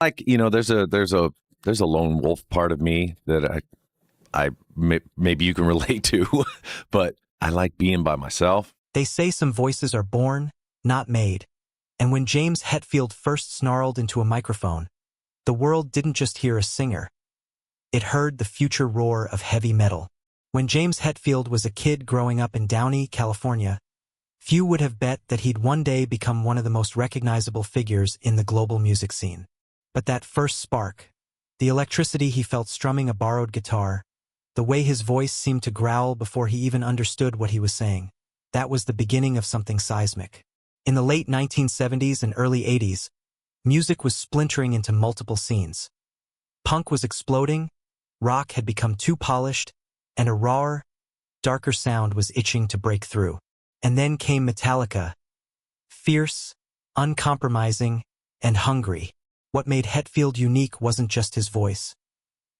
Like, there's a lone wolf part of me that maybe you can relate to, but I like being by myself. They say some voices are born, not made. And when James Hetfield first snarled into a microphone, the world didn't just hear a singer. It heard the future roar of heavy metal. When James Hetfield was a kid growing up in Downey, California, few would have bet that he'd one day become one of the most recognizable figures in the global music scene. But that first spark, the electricity he felt strumming a borrowed guitar, the way his voice seemed to growl before he even understood what he was saying, that was the beginning of something seismic. In the late 1970s and early 80s, music was splintering into multiple scenes. Punk was exploding, rock had become too polished, and a rawer, darker sound was itching to break through. And then came Metallica, fierce, uncompromising, and hungry. What made Hetfield unique wasn't just his voice.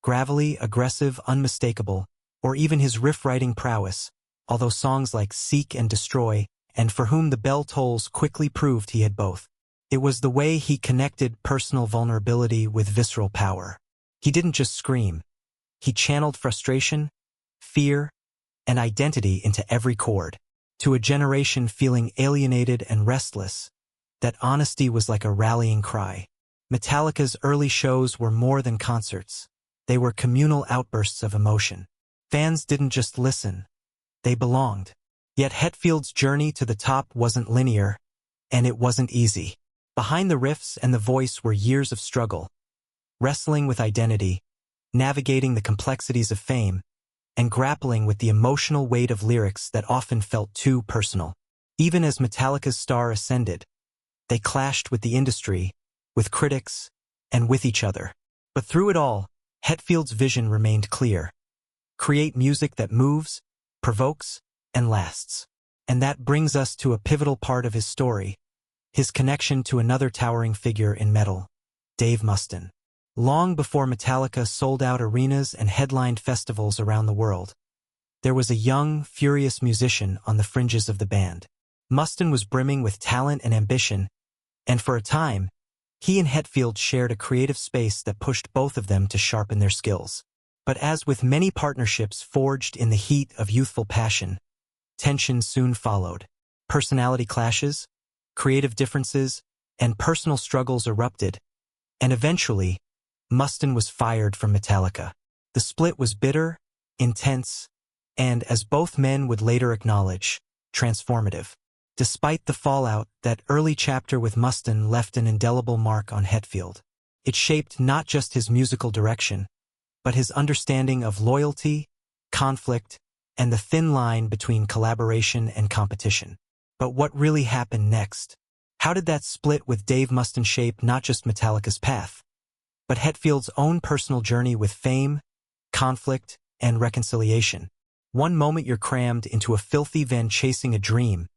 Gravelly, aggressive, unmistakable, or even his riff-writing prowess, although songs like Seek and Destroy, and For Whom the Bell Tolls quickly proved he had both. It was the way he connected personal vulnerability with visceral power. He didn't just scream. He channeled frustration, fear, and identity into every chord. To a generation feeling alienated and restless, that honesty was like a rallying cry. Metallica's early shows were more than concerts. They were communal outbursts of emotion. Fans didn't just listen. They belonged. Yet Hetfield's journey to the top wasn't linear, and it wasn't easy. Behind the riffs and the voice were years of struggle, wrestling with identity, navigating the complexities of fame, and grappling with the emotional weight of lyrics that often felt too personal. Even as Metallica's star ascended, they clashed with the industry, with critics, and with each other. But through it all, Hetfield's vision remained clear. Create music that moves, provokes, and lasts. And that brings us to a pivotal part of his story, his connection to another towering figure in metal, Dave Mustaine. Long before Metallica sold out arenas and headlined festivals around the world, there was a young, furious musician on the fringes of the band. Mustaine was brimming with talent and ambition, and for a time, he and Hetfield shared a creative space that pushed both of them to sharpen their skills. But as with many partnerships forged in the heat of youthful passion, tension soon followed. Personality clashes, creative differences, and personal struggles erupted, and eventually, Mustaine was fired from Metallica. The split was bitter, intense, and, as both men would later acknowledge, transformative. Despite the fallout, that early chapter with Mustaine left an indelible mark on Hetfield. It shaped not just his musical direction, but his understanding of loyalty, conflict, and the thin line between collaboration and competition. But what really happened next? How did that split with Dave Mustaine shape not just Metallica's path, but Hetfield's own personal journey with fame, conflict, and reconciliation? One moment you're crammed into a filthy van chasing a dream,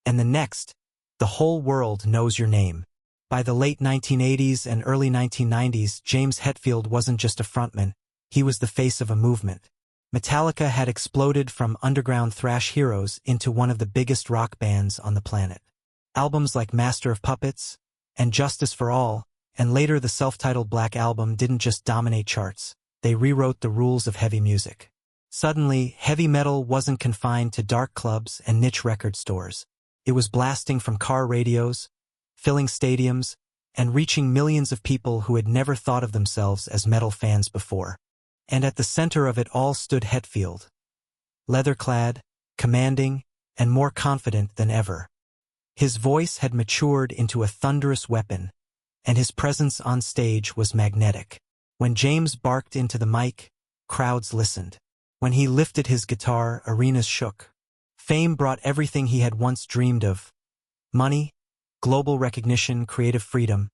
and the next, the whole world knows your name. By the late 1980s and early 1990s, James Hetfield wasn't just a frontman, he was the face of a movement. Metallica had exploded from underground thrash heroes into one of the biggest rock bands on the planet. Albums like Master of Puppets and Justice for All, and later the self-titled Black Album, didn't just dominate charts, they rewrote the rules of heavy music. Suddenly, heavy metal wasn't confined to dark clubs and niche record stores. It was blasting from car radios, filling stadiums, and reaching millions of people who had never thought of themselves as metal fans before. And at the center of it all stood Hetfield, leather-clad, commanding, and more confident than ever. His voice had matured into a thunderous weapon, and his presence on stage was magnetic. When James barked into the mic, crowds listened. When he lifted his guitar, arenas shook. Fame brought everything he had once dreamed of: money, global recognition, creative freedom.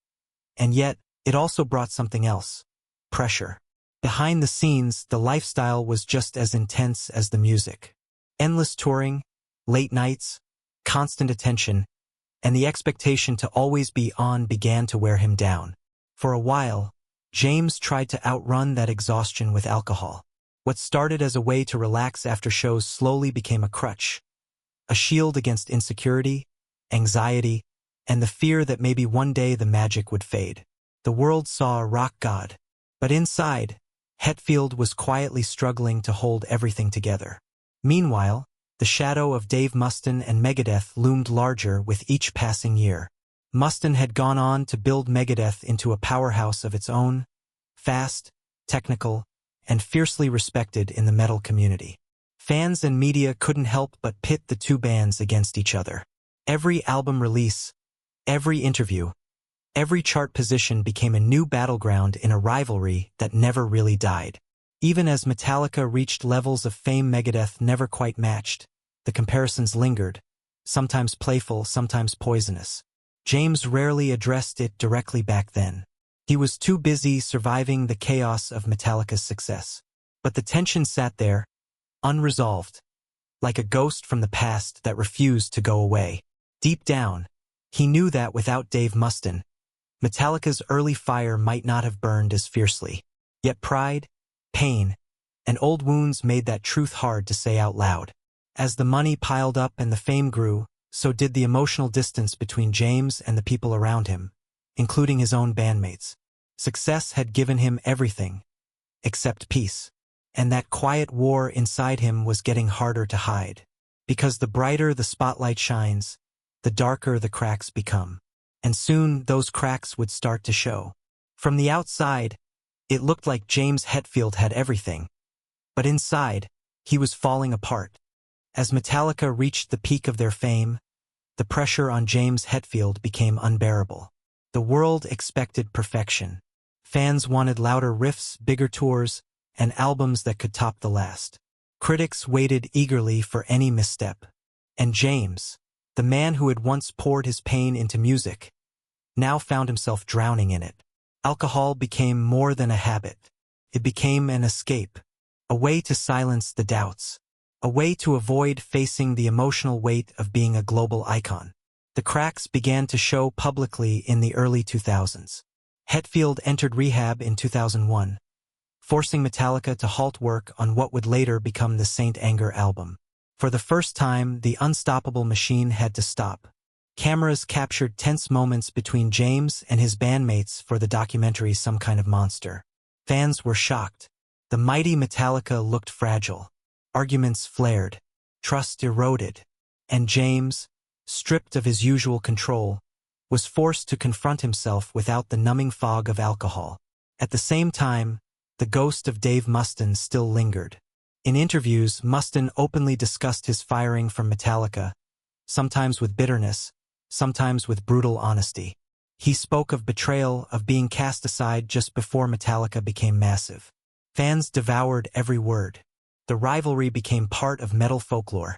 And yet, it also brought something else: pressure. Behind the scenes, the lifestyle was just as intense as the music. Endless touring, late nights, constant attention, and the expectation to always be on began to wear him down. For a while, James tried to outrun that exhaustion with alcohol. What started as a way to relax after shows slowly became a crutch, a shield against insecurity, anxiety, and the fear that maybe one day the magic would fade. The world saw a rock god. But inside, Hetfield was quietly struggling to hold everything together. Meanwhile, the shadow of Dave Mustaine and Megadeth loomed larger with each passing year. Mustaine had gone on to build Megadeth into a powerhouse of its own, fast, technical, and fiercely respected in the metal community. Fans and media couldn't help but pit the two bands against each other. Every album release, every interview, every chart position became a new battleground in a rivalry that never really died. Even as Metallica reached levels of fame Megadeth never quite matched, the comparisons lingered, sometimes playful, sometimes poisonous. James rarely addressed it directly back then. He was too busy surviving the chaos of Metallica's success. But the tension sat there, unresolved, like a ghost from the past that refused to go away. Deep down, he knew that without Dave Mustaine, Metallica's early fire might not have burned as fiercely. Yet pride, pain, and old wounds made that truth hard to say out loud. As the money piled up and the fame grew, so did the emotional distance between James and the people around him, including his own bandmates. Success had given him everything, except peace. And that quiet war inside him was getting harder to hide. Because the brighter the spotlight shines, the darker the cracks become. And soon those cracks would start to show. From the outside, it looked like James Hetfield had everything. But inside, he was falling apart. As Metallica reached the peak of their fame, the pressure on James Hetfield became unbearable. The world expected perfection. Fans wanted louder riffs, bigger tours, and albums that could top the last. Critics waited eagerly for any misstep. And James, the man who had once poured his pain into music, now found himself drowning in it. Alcohol became more than a habit. It became an escape, a way to silence the doubts, a way to avoid facing the emotional weight of being a global icon. The cracks began to show publicly in the early 2000s. Hetfield entered rehab in 2001, forcing Metallica to halt work on what would later become the Saint Anger album. For the first time, the unstoppable machine had to stop. Cameras captured tense moments between James and his bandmates for the documentary Some Kind of Monster. Fans were shocked. The mighty Metallica looked fragile. Arguments flared. Trust eroded. And James, stripped of his usual control, was forced to confront himself without the numbing fog of alcohol. At the same time, the ghost of Dave Mustaine still lingered. In interviews, Mustaine openly discussed his firing from Metallica, sometimes with bitterness, sometimes with brutal honesty. He spoke of betrayal, of being cast aside just before Metallica became massive. Fans devoured every word. The rivalry became part of metal folklore.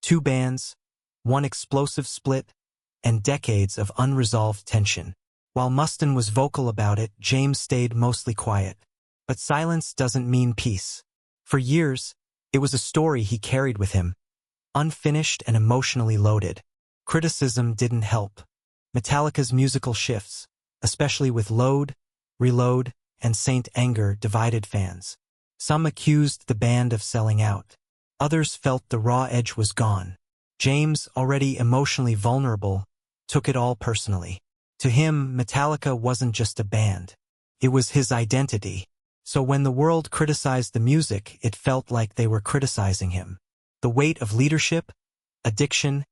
Two bands, one explosive split, and decades of unresolved tension. While Mustaine was vocal about it, James stayed mostly quiet. But silence doesn't mean peace. For years, it was a story he carried with him, unfinished and emotionally loaded. Criticism didn't help. Metallica's musical shifts, especially with Load, Reload, and Saint Anger, divided fans. Some accused the band of selling out. Others felt the raw edge was gone. James, already emotionally vulnerable, took it all personally. To him, Metallica wasn't just a band. It was his identity. So when the world criticized the music, it felt like they were criticizing him. The weight of leadership, addiction,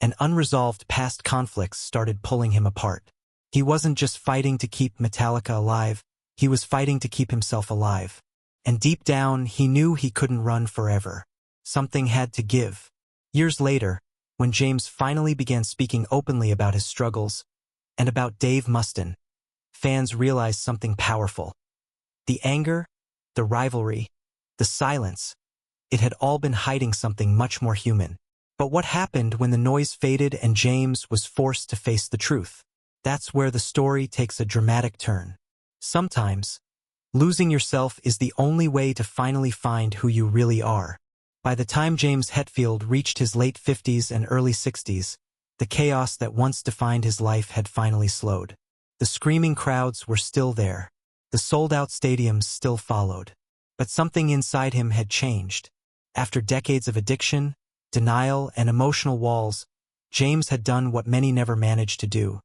and unresolved past conflicts started pulling him apart. He wasn't just fighting to keep Metallica alive, he was fighting to keep himself alive. And deep down, he knew he couldn't run forever. Something had to give. Years later, when James finally began speaking openly about his struggles, and about Dave Mustaine, fans realized something powerful. The anger, the rivalry, the silence, it had all been hiding something much more human. But what happened when the noise faded and James was forced to face the truth? That's where the story takes a dramatic turn. Sometimes, losing yourself is the only way to finally find who you really are. By the time James Hetfield reached his late 50s and early 60s, the chaos that once defined his life had finally slowed. The screaming crowds were still there. The sold-out stadiums still followed. But something inside him had changed. After decades of addiction, denial, and emotional walls, James had done what many never managed to do.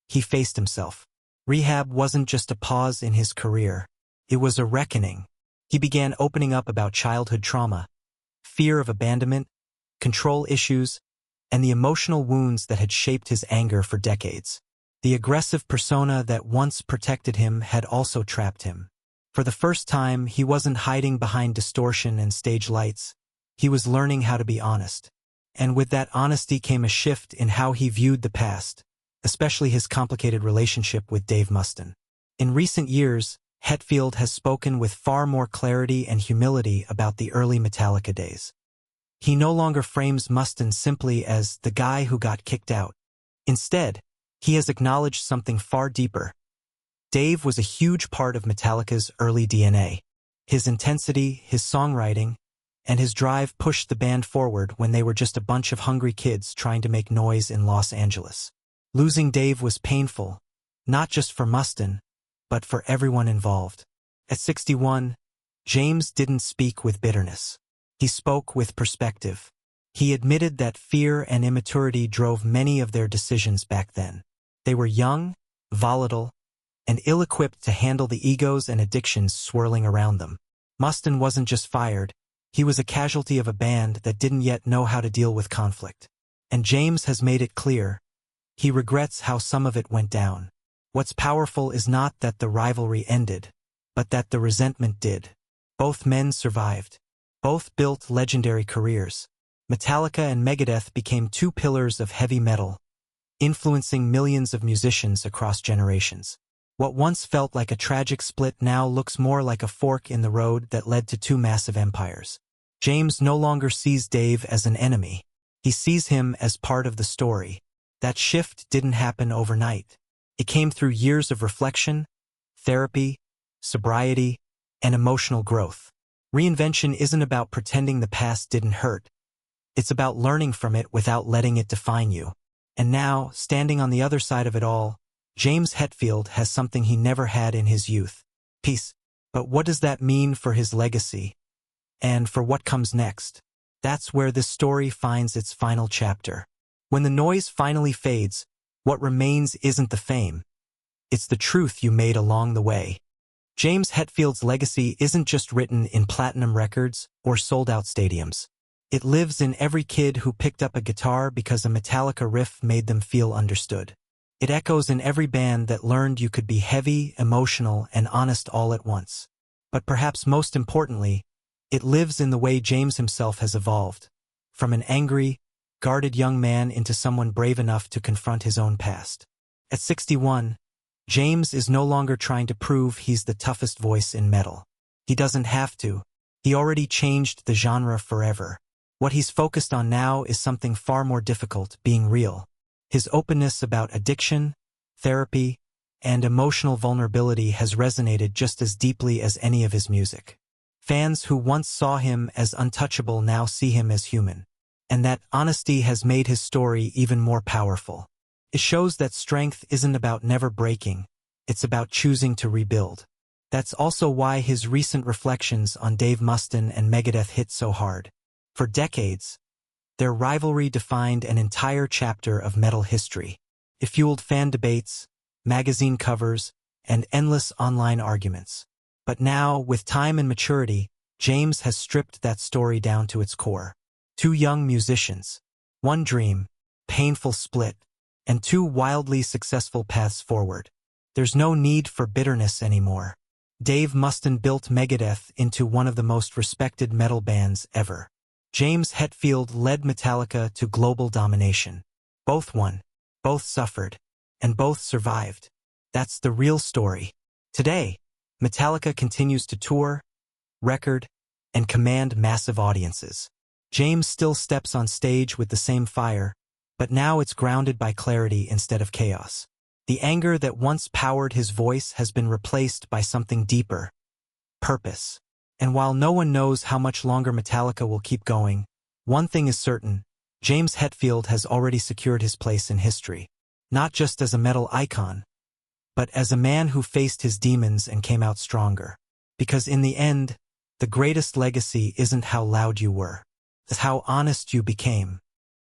He faced himself. Rehab wasn't just a pause in his career. It was a reckoning. He began opening up about childhood trauma, fear of abandonment, control issues, and the emotional wounds that had shaped his anger for decades. The aggressive persona that once protected him had also trapped him. For the first time, he wasn't hiding behind distortion and stage lights. He was learning how to be honest. And with that honesty came a shift in how he viewed the past, especially his complicated relationship with Dave Mustaine. In recent years, Hetfield has spoken with far more clarity and humility about the early Metallica days. He no longer frames Mustaine simply as the guy who got kicked out. Instead, he has acknowledged something far deeper. Dave was a huge part of Metallica's early DNA. His intensity, his songwriting, and his drive pushed the band forward when they were just a bunch of hungry kids trying to make noise in Los Angeles. Losing Dave was painful, not just for Mustaine, but for everyone involved. At 61, James didn't speak with bitterness. He spoke with perspective. He admitted that fear and immaturity drove many of their decisions back then. They were young, volatile, and ill-equipped to handle the egos and addictions swirling around them. Mustaine wasn't just fired, he was a casualty of a band that didn't yet know how to deal with conflict. And James has made it clear. He regrets how some of it went down. What's powerful is not that the rivalry ended, but that the resentment did. Both men survived. Both built legendary careers. Metallica and Megadeth became two pillars of heavy metal, influencing millions of musicians across generations. What once felt like a tragic split now looks more like a fork in the road that led to two massive empires. James no longer sees Dave as an enemy. He sees him as part of the story. That shift didn't happen overnight. It came through years of reflection, therapy, sobriety, and emotional growth. Reinvention isn't about pretending the past didn't hurt. It's about learning from it without letting it define you. And now, standing on the other side of it all, James Hetfield has something he never had in his youth: peace. But what does that mean for his legacy? And for what comes next? That's where this story finds its final chapter. When the noise finally fades, what remains isn't the fame. It's the truth you made along the way. James Hetfield's legacy isn't just written in platinum records or sold-out stadiums. It lives in every kid who picked up a guitar because a Metallica riff made them feel understood. It echoes in every band that learned you could be heavy, emotional, and honest all at once. But perhaps most importantly, it lives in the way James himself has evolved, from an angry, guarded young man into someone brave enough to confront his own past. At 61, James is no longer trying to prove he's the toughest voice in metal. He doesn't have to. He already changed the genre forever. What he's focused on now is something far more difficult: being real. His openness about addiction, therapy, and emotional vulnerability has resonated just as deeply as any of his music. Fans who once saw him as untouchable now see him as human. And that honesty has made his story even more powerful. It shows that strength isn't about never breaking, it's about choosing to rebuild. That's also why his recent reflections on Dave Mustaine and Megadeth hit so hard. For decades, their rivalry defined an entire chapter of metal history. It fueled fan debates, magazine covers, and endless online arguments. But now, with time and maturity, James has stripped that story down to its core. Two young musicians, one dream, painful split, and two wildly successful paths forward. There's no need for bitterness anymore. Dave Mustaine built Megadeth into one of the most respected metal bands ever. James Hetfield led Metallica to global domination. Both won, both suffered, and both survived. That's the real story. Today, Metallica continues to tour, record, and command massive audiences. James still steps on stage with the same fire, but now it's grounded by clarity instead of chaos. The anger that once powered his voice has been replaced by something deeper: purpose. And while no one knows how much longer Metallica will keep going, one thing is certain: James Hetfield has already secured his place in history. Not just as a metal icon, but as a man who faced his demons and came out stronger. Because in the end, the greatest legacy isn't how loud you were, it's how honest you became.